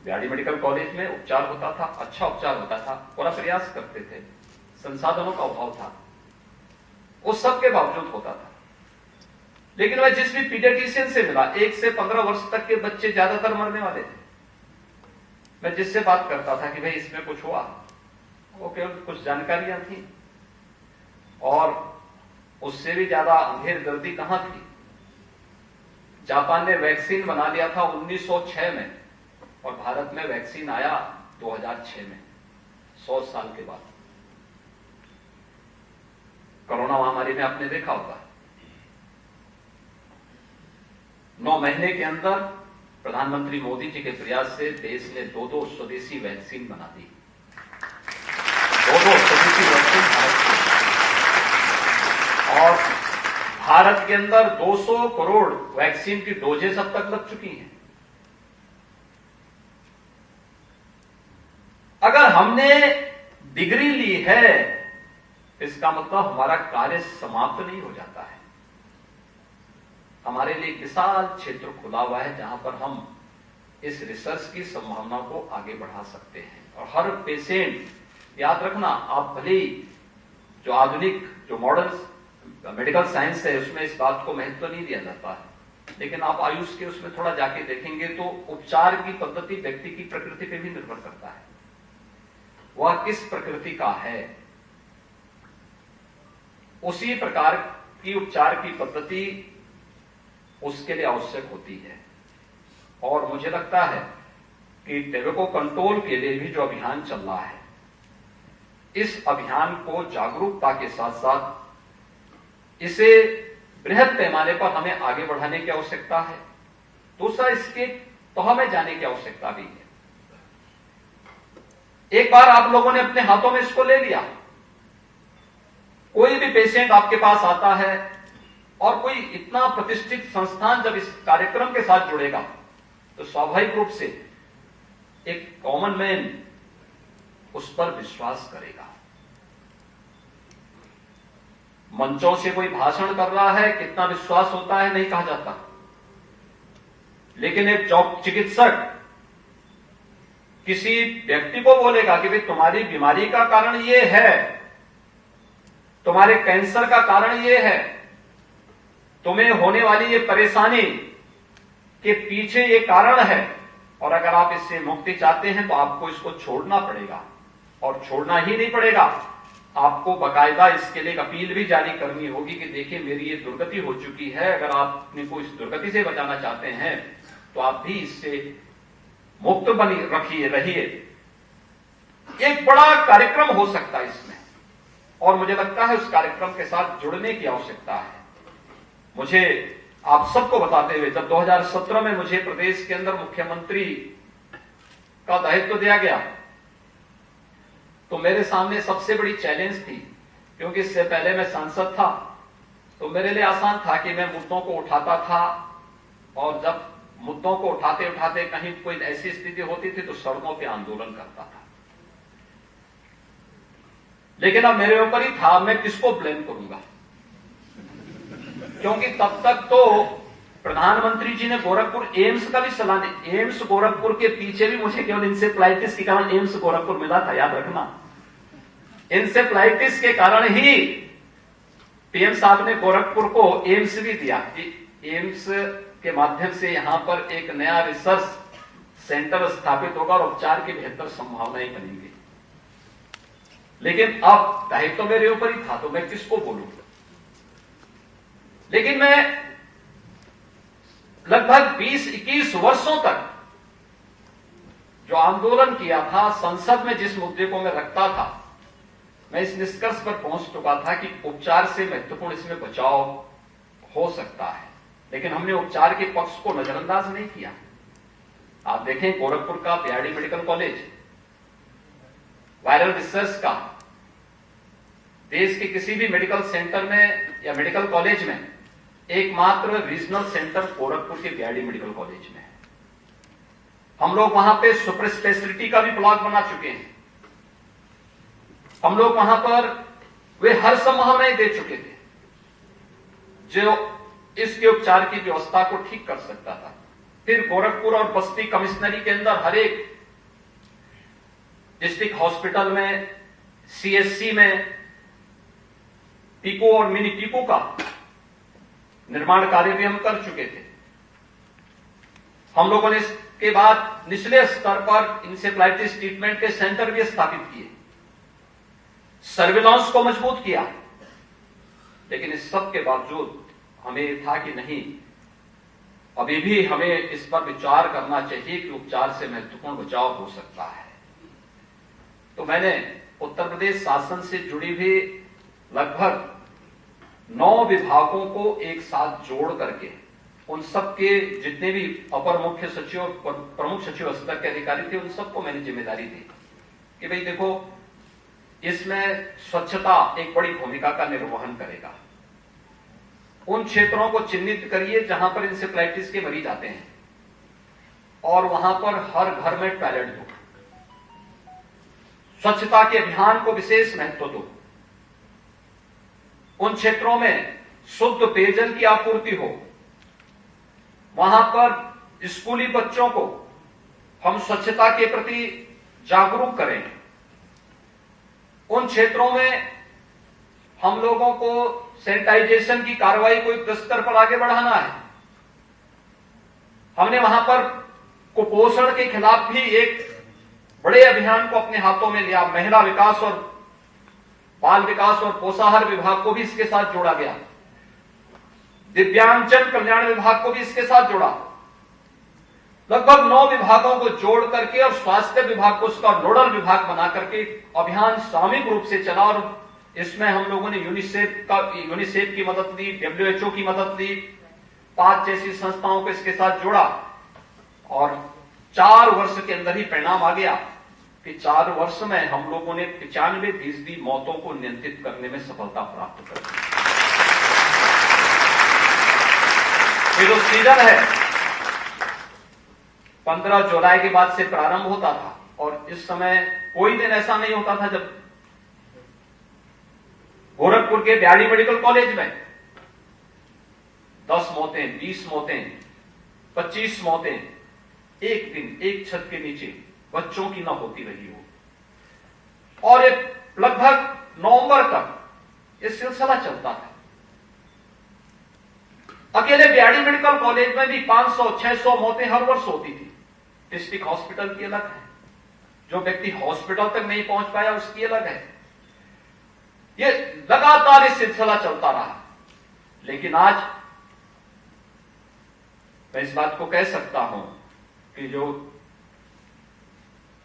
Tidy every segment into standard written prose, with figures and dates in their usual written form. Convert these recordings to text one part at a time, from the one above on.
BRD medical college में उपचार होता था, अच्छा उपचार होता था, पूरा प्रयास करते थे, संसाधनों का अभाव था, उस सब के बावजूद होता था। लेकिन मैं जिस भी पीडियाट्रिशियन से मिला, 1 से 15 वर्ष तक के बच्चे ज्यादातर मरने वाले थे। मैं जिससे बात करता था कि भाई इसमें कुछ हुआ, वो केवल कुछ जानकारियां थी और उससे भी ज्यादा अंधेर गर्दी कहां थी। जापान ने वैक्सीन बना लिया था 1906 में और भारत में वैक्सीन आया 2006 में, 100 साल के बाद। कोरोना महामारी में आपने देखा होगा 9 महीने के अंदर प्रधानमंत्री मोदी जी के प्रयास से देश ने 2 स्वदेशी वैक्सीन बना दी। 2 स्वदेशी वैक्सीन भारत की, और भारत के अंदर 200 करोड़ वैक्सीन की डोजेस अब तक लग चुकी हैं। अगर हमने डिग्री ली है, इसका मतलब हमारा कार्य समाप्त नहीं हो जाता है। हमारे लिए एक विशाल क्षेत्र खुला हुआ है जहां पर हम इस रिसर्च की संभावना को आगे बढ़ा सकते हैं। और हर पेशेंट, याद रखना, आप भले ही जो आधुनिक, जो मॉडर्न मेडिकल साइंस है उसमें इस बात को महत्व नहीं दिया जाता है, लेकिन आप आयुष के उसमें थोड़ा जाके देखेंगे तो उपचार की पद्धति व्यक्ति की प्रकृति पर भी निर्भर करता है। वह किस प्रकृति का है, उसी प्रकार की उपचार की पद्धति उसके लिए आवश्यक होती है। और मुझे लगता है कि टैबेको कंट्रोल के लिए भी जो अभियान चल रहा है, इस अभियान को जागरूकता के साथ साथ इसे बृहद पैमाने पर हमें आगे बढ़ाने की आवश्यकता है। दूसरा, इसके तह में जाने की आवश्यकता भी है। एक बार आप लोगों ने अपने हाथों में इसको ले लिया, कोई भी पेशेंट आपके पास आता है और कोई इतना प्रतिष्ठित संस्थान जब इस कार्यक्रम के साथ जुड़ेगा तो स्वाभाविक रूप से एक कॉमन मैन उस पर विश्वास करेगा। मंचों से कोई भाषण कर रहा है, कितना विश्वास होता है नहीं कहा जाता, लेकिन एक चिकित्सक किसी व्यक्ति को बोलेगा कि भाई तुम्हारी बीमारी का कारण ये है, तुम्हारे कैंसर का कारण ये है, तुम्हें होने वाली ये परेशानी के पीछे ये कारण है, और अगर आप इससे मुक्ति चाहते हैं तो आपको इसको छोड़ना पड़ेगा। और छोड़ना ही नहीं पड़ेगा, आपको बाकायदा इसके लिए एक अपील भी जारी करनी होगी कि देखिए मेरी ये दुर्गति हो चुकी है, अगर आप अपने को इस दुर्गति से बचाना चाहते हैं तो आप भी इससे मुक्त बनी रहिए। एक बड़ा कार्यक्रम हो सकता है इसमें, और मुझे लगता है उस कार्यक्रम के साथ जुड़ने की आवश्यकता है। मुझे आप सबको बताते हुए, जब 2017 में मुझे प्रदेश के अंदर मुख्यमंत्री का दायित्व दिया गया तो मेरे सामने सबसे बड़ी चैलेंज थी, क्योंकि इससे पहले मैं सांसद था तो मेरे लिए आसान था कि मैं मुद्दों को उठाता था, और जब मुद्दों को उठाते उठाते कहीं कोई ऐसी स्थिति होती थी तो सड़कों पे आंदोलन करता था। लेकिन अब मेरे ऊपर ही था, मैं किसको ब्लेम करूंगा, क्योंकि तब तक तो प्रधानमंत्री जी ने गोरखपुर एम्स का भी सलाह दी। एम्स गोरखपुर के पीछे भी मुझे केवल इंसेफ्लाइटिस के कारण एम्स गोरखपुर मिला था, याद रखना। इंसेफ्लाइटिस के कारण ही पीएम साहब ने गोरखपुर को एम्स भी दिया कि एम्स के माध्यम से यहां पर एक नया रिसर्च सेंटर स्थापित होगा और उपचार की बेहतर संभावनाएं बनेंगी। लेकिन अब दायित्व तो मेरे ऊपर ही था तो मैं किसको बोलूं। लेकिन मैं लगभग 20-21 वर्षों तक जो आंदोलन किया था, संसद में जिस मुद्दे को मैं रखता था, मैं इस निष्कर्ष पर पहुंच चुका था कि उपचार से महत्वपूर्ण इसमें बचाव हो सकता है। लेकिन हमने उपचार के पक्ष को नजरअंदाज नहीं किया। आप देखें गोरखपुर का BRD medical college viral research का देश के किसी भी मेडिकल सेंटर में या मेडिकल कॉलेज में एकमात्र रीजनल सेंटर गोरखपुर के बीआरडी मेडिकल कॉलेज में है। हम लोग वहां पे सुपर स्पेशलिटी का भी ब्लॉक बना चुके हैं। हम लोग वहां पर वे हर संभावनाएं दे चुके थे जो इसके उपचार की व्यवस्था को ठीक कर सकता था। फिर गोरखपुर और बस्ती कमिश्नरी के अंदर हर एक डिस्ट्रिक्ट हॉस्पिटल में, सीएससी में पीको और मिनी पीको का निर्माण कार्य भी हम कर चुके थे। हम लोगों ने इसके बाद निचले स्तर पर इंसेफ्लाइटिस ट्रीटमेंट के सेंटर भी स्थापित किए, सर्विलांस को मजबूत किया। लेकिन इस सब के बावजूद हमें था कि नहीं, अभी भी हमें इस पर विचार करना चाहिए कि उपचार से महत्वपूर्ण बचाव हो सकता है। तो मैंने उत्तर प्रदेश शासन से जुड़ी हुई लगभग 9 विभागों को एक साथ जोड़ करके उन सबके जितने भी अपर मुख्य सचिव और प्रमुख सचिव स्तर के अधिकारी थे, उन सबको मैंने जिम्मेदारी दी कि भाई देखो, इसमें स्वच्छता एक बड़ी भूमिका का निर्वहन करेगा। उन क्षेत्रों को चिन्हित करिए जहां पर इंसेफ्लाइटिस के मरीज आते हैं और वहां पर हर घर में टॉयलेट दो। स्वच्छता के अभियान को विशेष महत्व दो। उन क्षेत्रों में शुद्ध पेयजल की आपूर्ति हो। वहां पर स्कूली बच्चों को हम स्वच्छता के प्रति जागरूक करें। उन क्षेत्रों में हम लोगों को सैनिटाइजेशन की कार्रवाई को युद्ध स्तर पर आगे बढ़ाना है। हमने वहां पर कुपोषण के खिलाफ भी एक बड़े अभियान को अपने हाथों में लिया। महिला विकास और बाल विकास और पोषाहार विभाग को भी इसके साथ जोड़ा गया। दिव्यांगजन कल्याण विभाग को भी इसके साथ जोड़ा। लगभग 9 विभागों को जोड़ करके और स्वास्थ्य विभाग को उसका नोडल विभाग बना करके अभियान सामूहिक रूप से चला। और इसमें हम लोगों ने यूनिसेफ की मदद ली, WHO की मदद ली, 5 जैसी संस्थाओं को इसके साथ जोड़ा और 4 वर्ष के अंदर ही परिणाम आ गया कि 4 वर्ष में हम लोगों ने 95% मौतों को नियंत्रित करने में सफलता प्राप्त कर ली। ये जो सीजन है 15 जुलाई के बाद से प्रारंभ होता था और इस समय कोई दिन ऐसा नहीं होता था जब गोरखपुर के बिहाड़ी मेडिकल कॉलेज में 10 मौतें, 20 मौतें, 25 मौतें एक दिन एक छत के नीचे बच्चों की न होती रही हो। और ये लगभग नवंबर तक ये सिलसिला चलता था। अकेले बिहाड़ी मेडिकल कॉलेज में भी 500-600 मौतें हर वर्ष होती थी। डिस्ट्रिक्ट हॉस्पिटल की अलग है, जो व्यक्ति हॉस्पिटल तक नहीं पहुंच पाया उसकी अलग है। ये लगातार ये सिलसिला चलता रहा। लेकिन आज मैं इस बात को कह सकता हूं कि जो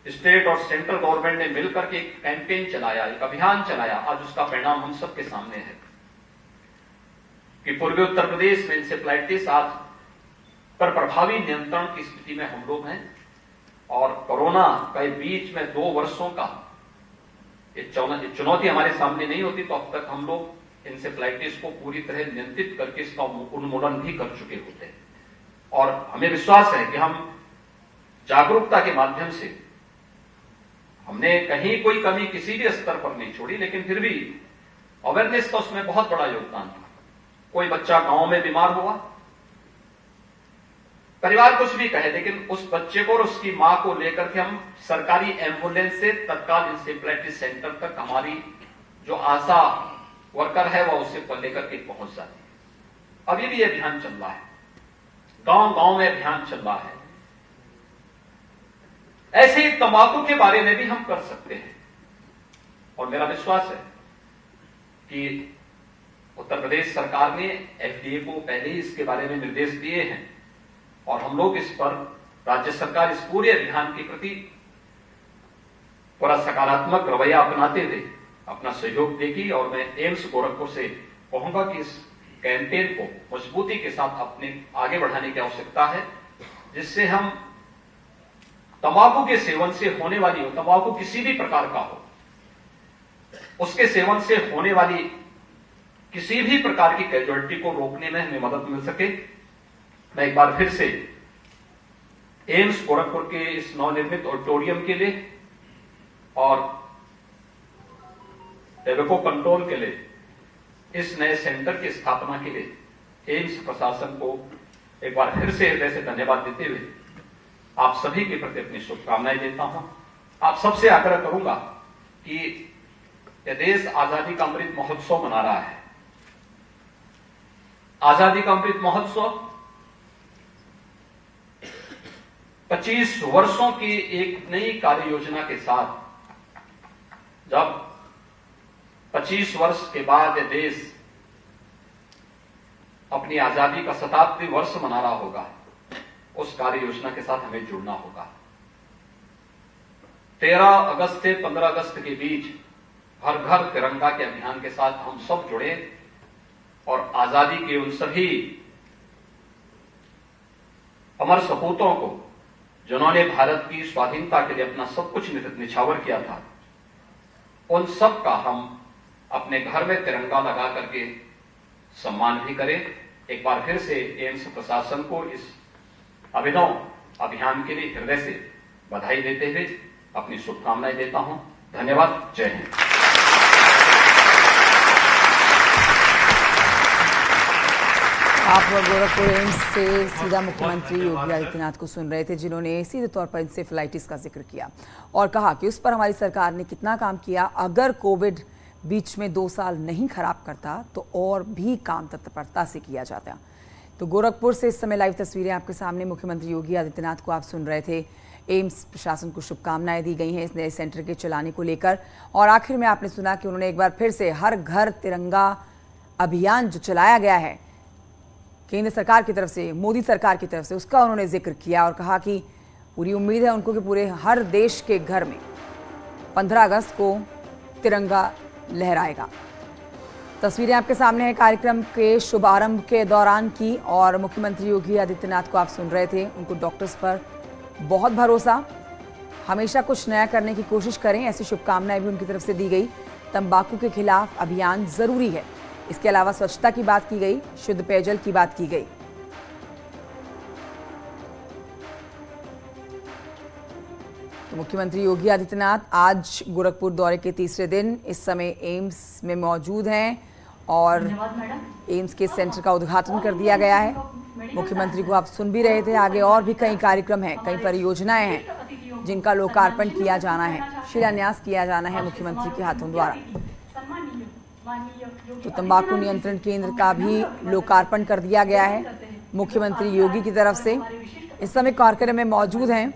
स्टेट और सेंट्रल गवर्नमेंट ने मिलकर के एक कैंपेन चलाया, एक अभियान चलाया, आज उसका परिणाम हम सबके सामने है कि पूर्वी उत्तर प्रदेश में इंसेफ्लाइटिस आज पर प्रभावी नियंत्रण की स्थिति में हम लोग हैं। और कोरोना के बीच में 2 वर्षों का चुनौती हमारे सामने नहीं होती तो अब तक हम लोग इंसेफ्लाइटिस को पूरी तरह नियंत्रित करके इसका उन्मूलन भी कर चुके होते हैं। और हमें विश्वास है कि हम जागरूकता के माध्यम से हमने कहीं कोई कमी किसी भी स्तर पर नहीं छोड़ी, लेकिन फिर भी अवेयरनेस का उसमें बहुत बड़ा योगदान था। कोई बच्चा गांव में बीमार हुआ, परिवार कुछ भी कहे, लेकिन उस बच्चे को और उसकी मां को लेकर के हम सरकारी एम्बुलेंस से तत्काल इंसेफ्लाइटिस सेंटर तक हमारी जो आशा वर्कर है वह उसे लेकर के पहुंच जाती है। अभी भी यह अभियान चल रहा है, गांव गांव में अभियान चल रहा है। ऐसे ही तंबाकू के बारे में भी हम कर सकते हैं और मेरा विश्वास है कि उत्तर प्रदेश सरकार ने FDA को पहले ही इसके बारे में निर्देश दिए हैं और हम लोग इस पर, राज्य सरकार इस पूरे अभियान के प्रति पूरा सकारात्मक रवैया अपनाते हुए अपना सहयोग देगी। और मैं एम्स गोरखपुर से कहूंगा कि इस कैंपेन को मजबूती के साथ अपने आगे बढ़ाने की आवश्यकता है, जिससे हम तंबाकू के सेवन से होने वाली, तंबाकू किसी भी प्रकार का हो, उसके सेवन से होने वाली किसी भी प्रकार की कैजुअलिटी को रोकने में हमें मदद मिल सके। मैं एक बार फिर से एम्स गोरखपुर के इस नवनिर्मित ऑडिटोरियम के लिए और टैबेको कंट्रोल के लिए, इस नए सेंटर की स्थापना के लिए एम्स प्रशासन को एक बार फिर से हृदय से धन्यवाद देते हुए आप सभी के प्रति अपनी शुभकामनाएं देता हूं। आप सबसे आग्रह करूंगा कि यह देश आजादी का अमृत महोत्सव मना रहा है। आजादी का अमृत महोत्सव 25 वर्षों की एक नई कार्य योजना के साथ, जब 25 वर्ष के बाद यह देश अपनी आजादी का शताब्दी वर्ष मना रहा होगा, उस कार्य योजना के साथ हमें जुड़ना होगा। 13 अगस्त से 15 अगस्त के बीच हर घर तिरंगा के अभियान के साथ हम सब जुड़े और आजादी के उन सभी अमर सपूतों को, जिन्होंने भारत की स्वाधीनता के लिए अपना सब कुछ निछावर किया था, उन सब का हम अपने घर में तिरंगा लगा करके सम्मान भी करें। एक बार फिर से एम्स प्रशासन को इस अभिनव अभियान के लिए हृदय से बधाई देते हुए अपनी शुभकामनाएं देता हूं। धन्यवाद। जय हिंद। आप गोरखपुर एम्स से सीधा मुख्यमंत्री योगी आदित्यनाथ को सुन रहे थे, जिन्होंने सीधे तौर पर इंसेफेलाइटिस का जिक्र किया और कहा कि उस पर हमारी सरकार ने कितना काम किया। अगर कोविड बीच में 2 साल नहीं खराब करता तो और भी काम तत्परता से किया जाता। तो गोरखपुर से इस समय लाइव तस्वीरें आपके सामने। मुख्यमंत्री योगी आदित्यनाथ को आप सुन रहे थे। एम्स प्रशासन को शुभकामनाएं दी गई हैं इस नए सेंटर के चलाने को लेकर। और आखिर में आपने सुना कि उन्होंने एक बार फिर से हर घर तिरंगा अभियान जो चलाया गया है केंद्र सरकार की तरफ से, मोदी सरकार की तरफ से, उसका उन्होंने जिक्र किया और कहा कि पूरी उम्मीद है उनको कि पूरे हर देश के घर में 15 अगस्त को तिरंगा लहराएगा। तस्वीरें आपके सामने हैं कार्यक्रम के शुभारंभ के दौरान की। और मुख्यमंत्री योगी आदित्यनाथ को आप सुन रहे थे। उनको डॉक्टर्स पर बहुत भरोसा, हमेशा कुछ नया करने की कोशिश करें, ऐसी शुभकामनाएं भी उनकी तरफ से दी गई। तंबाकू के खिलाफ अभियान जरूरी है। इसके अलावा स्वच्छता की बात की गई, शुद्ध पेयजल की बात की गई। तो मुख्यमंत्री योगी आदित्यनाथ आज गोरखपुर दौरे के तीसरे दिन इस समय एम्स में मौजूद हैं और एम्स के सेंटर का उद्घाटन कर दिया गया है। मुख्यमंत्री को आप सुन भी रहे थे। आगे और भी कई कार्यक्रम हैं, कई परियोजनाएं हैं जिनका लोकार्पण किया जाना है, शिलान्यास किया जाना है मुख्यमंत्री के हाथों द्वारा। तो तंबाकू नियंत्रण केंद्र का भी लोकार्पण कर दिया गया है मुख्यमंत्री योगी की तरफ से। इस समय कार्यक्रम में मौजूद हैं